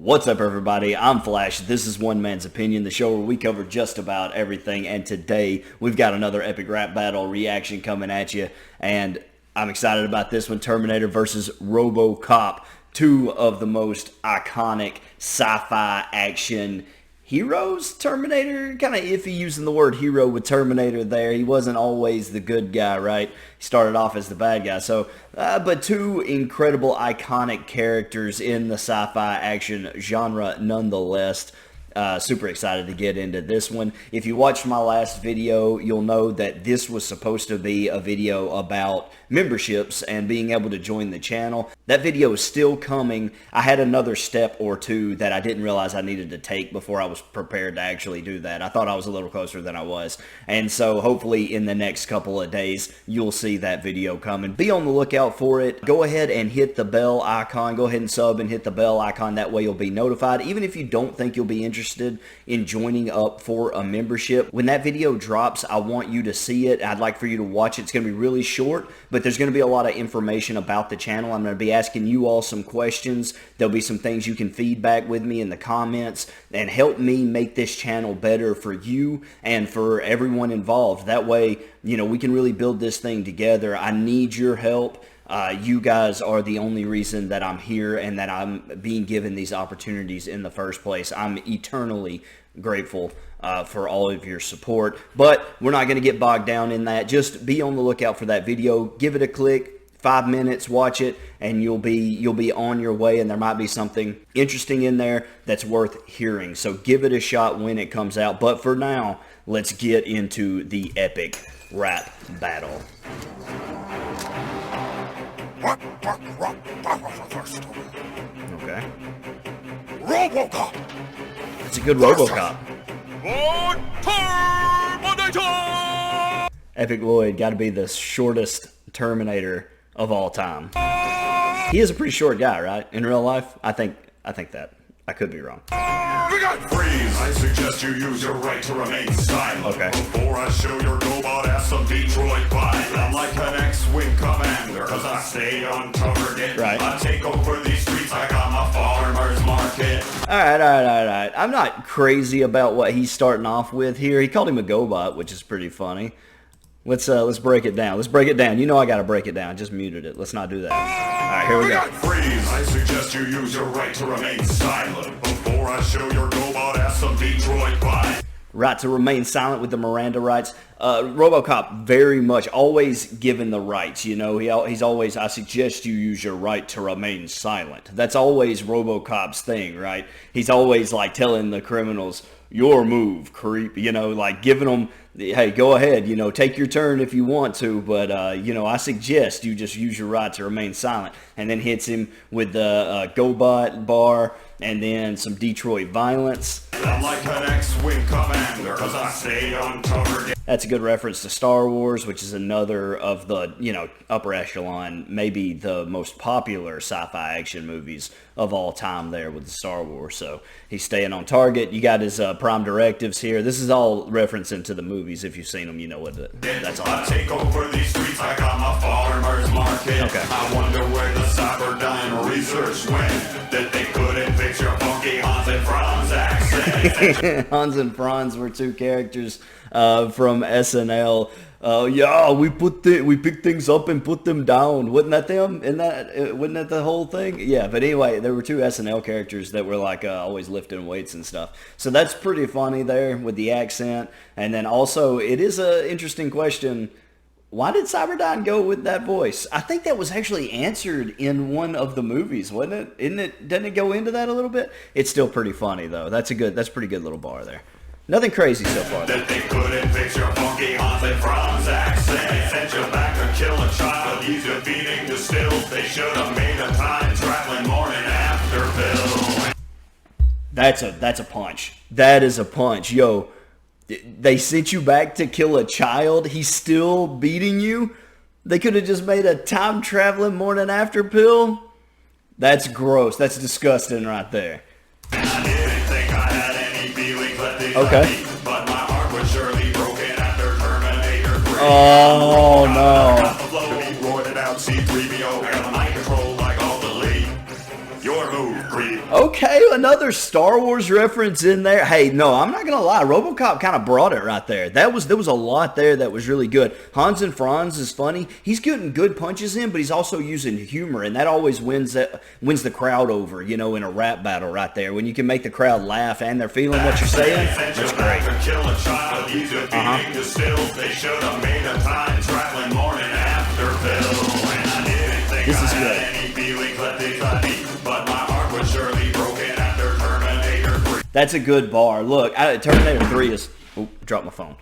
What's up, everybody? I'm Flash. This is One Man's Opinion, the show where we cover just about everything. And today, we've got another epic rap battle reaction coming at you. And I'm excited about this one, Terminator versus Robocop. Two of the most iconic sci-fi action heroes. Terminator, kind of iffy using the word hero with Terminator there. He wasn't always the good guy, right? He started off as the bad guy. So, but two incredible iconic characters in the sci-fi action genre nonetheless. Super excited to get into this one. If you watched my last video, you'll know that this was supposed to be a video about memberships and being able to join the channel. That video is still coming. I had another step or two that I didn't realize I needed to take before I was prepared to actually do that. I thought I was a little closer than I was. And so hopefully in the next couple of days, you'll see that video coming. Be on the lookout for it. Go ahead and hit the bell icon. Go ahead and sub and hit the bell icon. That way you'll be notified. Even if you don't think you'll be interested in joining up for a membership, when that video drops, I want you to see it. I'd like for you to watch it. It's going to be really short, but there's going to be a lot of information about the channel. I'm going to be asking you all some questions. There'll be some things you can feedback with me in the comments and help me make this channel better for you and for everyone involved. That way, you know, we can really build this thing together. I need your help. You guys are the only reason that I'm here and that I'm being given these opportunities in the first place. I'm eternally grateful for all of your support, but we're not going to get bogged down in that. Just be on the lookout for that video. Give it a click. 5 minutes, watch it, and you'll be on your way, and there might be something interesting in there that's worth hearing. So give it a shot when it comes out. But for now, let's get into the epic rap battle. Okay. Robocop. It's a good Robocop. Epic Lloyd got to be the shortest Terminator of all time. He is a pretty short guy, right? In real life, I think that. I could be wrong. Freeze! I suggest you use your right to remain silent. Okay. Before I show your robot ass some Detroit violence. I'm like an X-Wing commander, cause I stay on target. Right. I take over these streets, I got my farmer's market. Alright. I'm not crazy about what he's starting off with here. He called him a GoBot, which is pretty funny. Let's break it down. Let's break it down. You know I gotta break it down. Just muted it. Let's not do that. Alright, here we go. Freeze! I suggest you use your right to remain silent. Before I show your robot ass some Detroit violence. Right to remain silent with the Miranda rights. Robocop very much always given the rights. You know, he's always, I suggest you use your right to remain silent. That's always Robocop's thing, right? He's always like telling the criminals, your move, creep. You know, like giving them, hey, go ahead, you know, take your turn if you want to, but, you know, I suggest you just use your right to remain silent. And then hits him with the GoBot bar and then some Detroit violence. I'm like an X-Wing commander, cause I stay on target. That's a good reference to Star Wars, which is another of the, you know, upper echelon, maybe the most popular sci-fi action movies of all time there with the Star Wars. So he's staying on target. You got his prime directives here. This is all referencing to the movies. If you've seen them, you know what that's all. I take over these streets, I got my farmer's market. Okay. I wonder where the Cyberdyne research went, that they couldn't fix your funky Hans and Franz accent. Hans and Franz were two characters from SNL. Yeah, we picked things up and put them down. Wasn't that them? Wasn't that the whole thing? Yeah, but anyway, there were two SNL characters that were like always lifting weights and stuff. So that's pretty funny there with the accent. And then also, it is an interesting question. Why did Cyberdyne go with that voice? I think that was actually answered in one of the movies, wasn't it? Didn't it go into that a little bit? It's still pretty funny though. That's a pretty good little bar there. Nothing crazy so far. That they couldn't fix your funky Hans and Franz accent. They sent you back to kill a child. He's defeating the stills. They should have made a time traveling morning after pill. That's a punch. That is a punch. Yo, they sent you back to kill a child. He's still beating you. They could have just made a time traveling morning after pill. That's gross. That's disgusting right there. I didn't think I had any feelings left in Okay. me, but my heart was surely broken after Terminator 3. Oh no. Got the flow to be roided out C3PO. I got the mind control like all the lead. Your move, creep. Okay. Okay, another Star Wars reference in there. Hey, no, I'm not gonna lie. RoboCop kind of brought it right there. There was a lot there that was really good. Hans and Franz is funny. He's getting good punches in, but he's also using humor, and that always wins the crowd over. You know, in a rap battle right there, when you can make the crowd laugh and they're feeling what you're saying. That's great. This is good. That's a good bar. Look, Terminator 3 is... Oh, dropped my phone.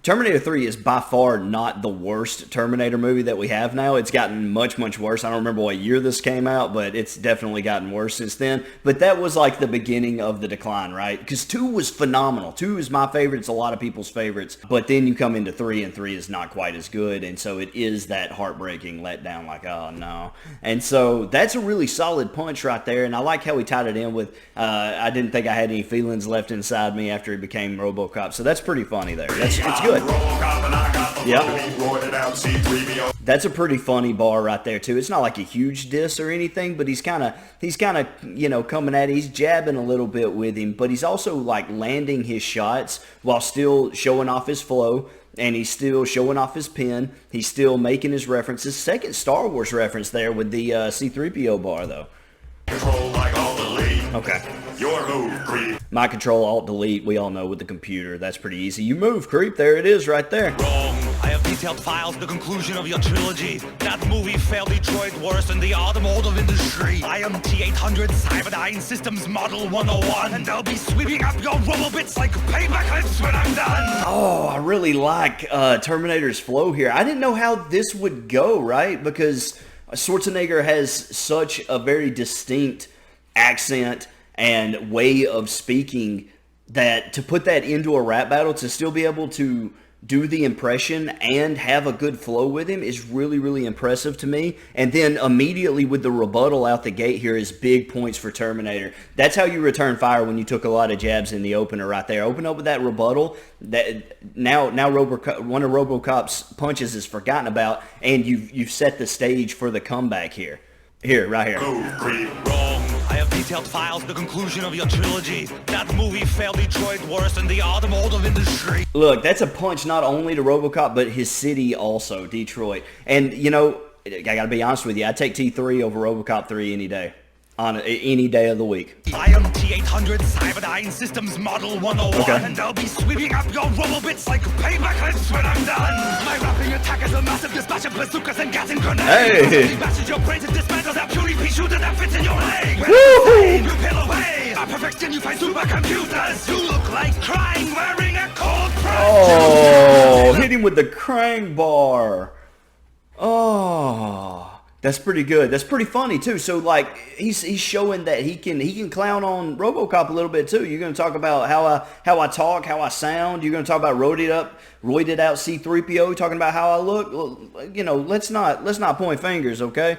Terminator 3 is by far not the worst Terminator movie that we have now. It's gotten much, much worse. I don't remember what year this came out, but it's definitely gotten worse since then. But that was like the beginning of the decline, right? Because 2 was phenomenal. 2 is my favorite. It's a lot of people's favorites. But then you come into 3, and 3 is not quite as good. And so it is that heartbreaking letdown, like, oh, no. And so that's a really solid punch right there. And I like how he tied it in with, I didn't think I had any feelings left inside me after he became Robocop. So that's pretty funny there. It's good. Yep. That's a pretty funny bar right there too. It's not like a huge diss or anything, but he's kind of you know, coming at it. He's jabbing a little bit with him, but he's also like landing his shots while still showing off his flow, and he's still showing off his pen. He's still making his references. Second Star Wars reference there with the C-3PO bar though. Control like all delete. Okay. Your move, creep. My control alt delete, we all know with the computer. That's pretty easy. You move, creep. There it is right there. Wrong. I have detailed files, the conclusion of your trilogy. That movie failed Detroit worse than the automotive industry. I am T-800 Cyberdyne Systems Model 101, and I'll be sweeping up your robobits like paperclips when I'm done. Oh, I really like Terminator's flow here. I didn't know how this would go, right? Because Schwarzenegger has such a very distinct accent and way of speaking that to put that into a rap battle, to still be able to do the impression and have a good flow with him is really, really impressive to me. And then immediately with the rebuttal out the gate here is big points for Terminator. That's how you return fire when you took a lot of jabs in the opener right there. Open up with that rebuttal. That now one of RoboCop's punches is forgotten about, and you've set the stage for the comeback here. Here, right here. Move, creep. Wrong. I have detailed files, the conclusion of your trilogy. That movie failed Detroit worse than the automotive industry. Look, that's a punch not only to RoboCop, but his city also, Detroit. And, you know, I gotta be honest with you, I'd take T3 over RoboCop 3 any day. On any day of the week. I am T-800 Cyberdyne Systems Model 101, Okay. and I'll be sweeping up your robobits like paperclips when I'm done. My rapping attack is a massive dispatch of bazookas and gas and grenades. Hey! Bashes your brains and dismantles that purely pea shooter that fits in your leg. When Woo! I'm insane, you peel away. I perfection, you find supercomputers. You look like crying wearing a cold press. Oh, hit him with the Krang bar. Oh. That's pretty good. That's pretty funny too. So like he's showing that he can clown on RoboCop a little bit too. You're going to talk about how I talk, how I sound. You're going to talk about roided out C-3PO, talking about how I look. You know, let's not point fingers, okay?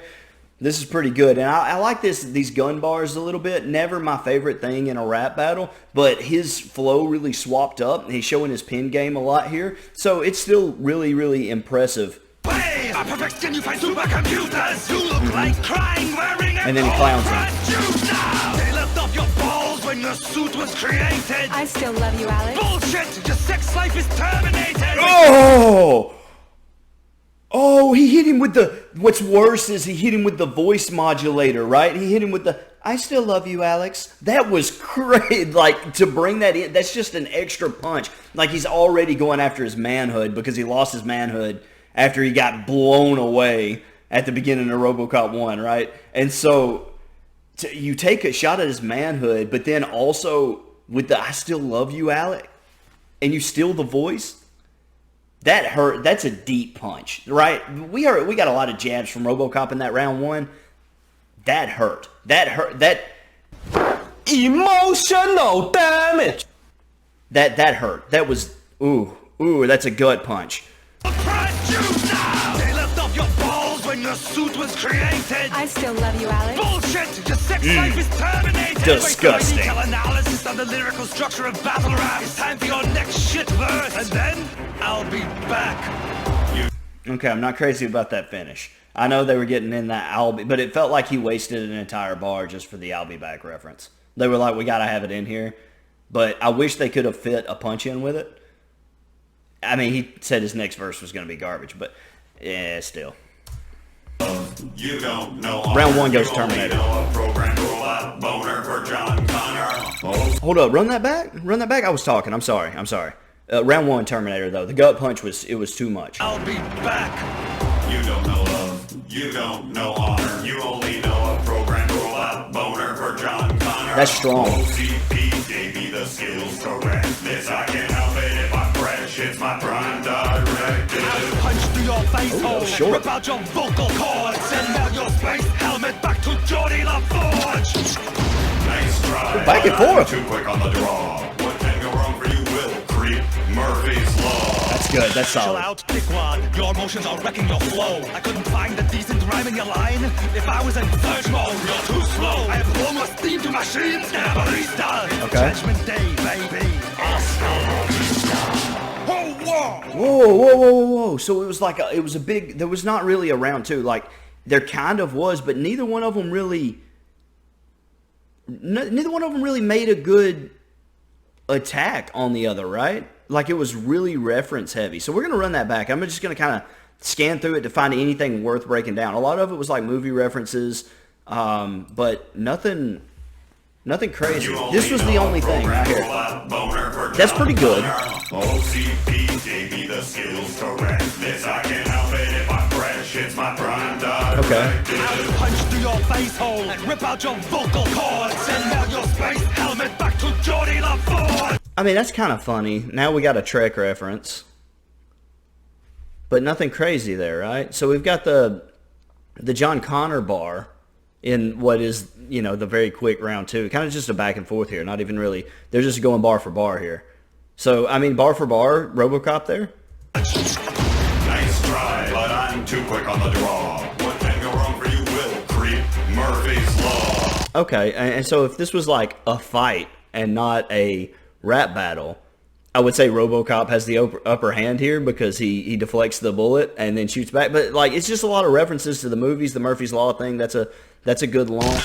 This is pretty good, and I like these gun bars a little bit. Never my favorite thing in a rap battle, but his flow really swapped up. He's showing his pen game a lot here, so it's still really, really impressive. I perfection, you find supercomputers. You look like crying wearing a And then he clowns him. They left off your balls when your suit was created. I still love you, Alex. Bullshit! Your sex life is terminated. Oh, he hit him with the, what's worse is he hit him with the voice modulator, right? He hit him with the, I still love you, Alex. That was great. Like, to bring that in, that's just an extra punch. Like, he's already going after his manhood because he lost his manhood after he got blown away at the beginning of RoboCop 1, right? And so you take a shot at his manhood, but then also with the I still love you, Alex, and you steal the voice. That hurt. That's a deep punch, right? We got a lot of jabs from RoboCop in that round one. That hurt. That hurt. That emotional damage. That hurt. That was ooh, that's a gut punch. They left off your balls when your suit was created. I still love you, Alex. Bullshit! Your sex life is terminated. Disgusting. Detail analysis on the lyrical structure of battle rap. It's time for your next shit verse, and then I'll be back. Okay, I'm not crazy about that finish. I know they were getting in that I'll be, but it felt like he wasted an entire bar just for the I'll be back reference. They were like, we got to have it in here. But I wish they could have fit a punch in with it. I mean, he said his next verse was going to be garbage, but yeah, still. You don't know Round one goes you only Terminator. know a programmed robot boner for John Connor. Oh, Hold up, run that back. Run that back. I was talking. I'm sorry. Round one Terminator though. The gut punch was too much. I'll be back. you don't know love, you don't know honor. You only know a programmed robot boner for John Connor. That's strong. OCP gave me the skills to wreck this. I can't help it if I fresh. It's my prime directive. I'll punch through your face hole and short. rip out your vocal cords. Send out your space helmet back to Geordie LaForge. Nice try. Back and but I'm forth. Too quick on the draw. What can go wrong for you will creep. Murphy's Law. That's good. That's Chill solid. out, dickwad. Your emotions are wrecking your flow. I couldn't find a decent rhyme in your line. If I was in surge mode, you're too slow. I have almost steam to machines. Barista. Okay. Judgment Day, baby. Oh, whoa. Whoa. So it was like it was a big. There was not really a round two. Like there kind of was, but neither one of them really. Neither one of them really made a good attack on the other, right? Like it was really reference heavy. So we're gonna run that back. I'm just gonna kind of scan through it to find anything worth breaking down. A lot of it was like movie references, but nothing crazy. This was the only thing right here. That's pretty good. OCP gave me the skills to wreck this. I can't help it if I fresh. It's my prime directive. Okay. I'll punch through your face hole and rip out your vocal cords. Send out your space helmet back to Geordie LaForge. I mean, that's kind of funny. Now we got a Trek reference. But nothing crazy there, right? So we've got the John Connor bar in what is, the very quick round two. Kind of just a back and forth here. Not even really. They're just going bar for bar here. So, I mean, bar for bar, Robocop there. Nice try, but I'm too quick on the draw. What can go wrong for you will creep. Murphy's Law. Okay, and so if this was like a fight and not a rap battle, I would say Robocop has the upper hand here because he deflects the bullet and then shoots back. But like it's just a lot of references to the movies, the Murphy's Law thing. That's a good line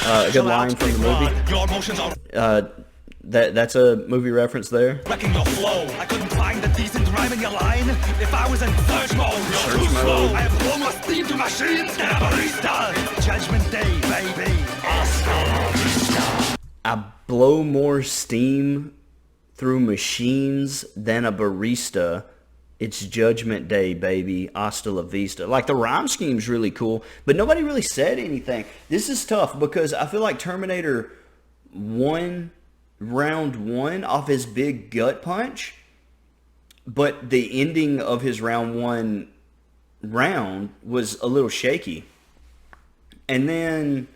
from the movie. Your emotions are That's a movie reference there. wrecking your flow. I couldn't find a decent rhyme in your line. If I was in surge mode, you're too slow. I have almost steam to machines. Barista. It's Judgment Day, baby. I blow more steam through machines than a barista. It's Judgment Day, baby. Hasta la vista. Like, the rhyme scheme's really cool, but nobody really said anything. This is tough because I feel like Terminator won round one off his big gut punch, but the ending of his round one round was a little shaky. And then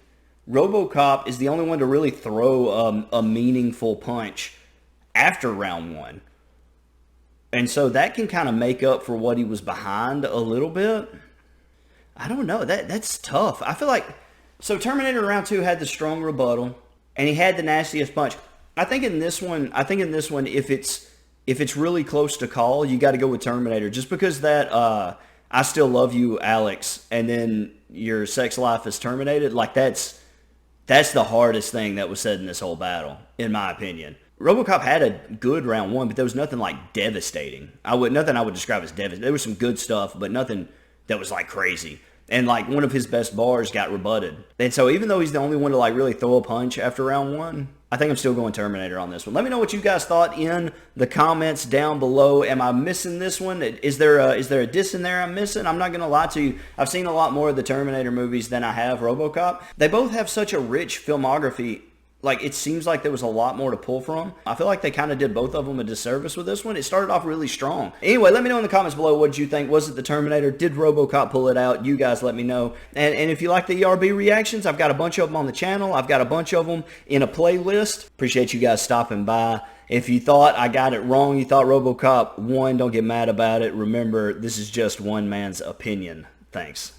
Robocop is the only one to really throw a meaningful punch after round one. And so that can kind of make up for what he was behind a little bit. I don't know. That's tough. I feel like, so Terminator round two had the strong rebuttal and he had the nastiest punch. I think in this one, if it's really close to call, you got to go with Terminator just because that I still love you, Alex, and then your sex life is terminated. Like that's the hardest thing that was said in this whole battle, in my opinion. Robocop had a good round one, but there was nothing like devastating. Nothing I would describe as devastating. There was some good stuff, but nothing that was like crazy. And like one of his best bars got rebutted. And so even though he's the only one to like really throw a punch after round one, I think I'm still going Terminator on this one. Let me know what you guys thought in the comments down below. Am I missing this one? Is there a diss in there I'm missing? I'm not going to lie to you. I've seen a lot more of the Terminator movies than I have Robocop. They both have such a rich filmography. Like, it seems like there was a lot more to pull from. I feel like they kind of did both of them a disservice with this one. It started off really strong. Anyway, let me know in the comments below what you think. Was it the Terminator? Did Robocop pull it out? You guys let me know. And if you like the ERB reactions, I've got a bunch of them on the channel. I've got a bunch of them in a playlist. Appreciate you guys stopping by. If you thought I got it wrong, you thought Robocop won, don't get mad about it. Remember, this is just one man's opinion. Thanks.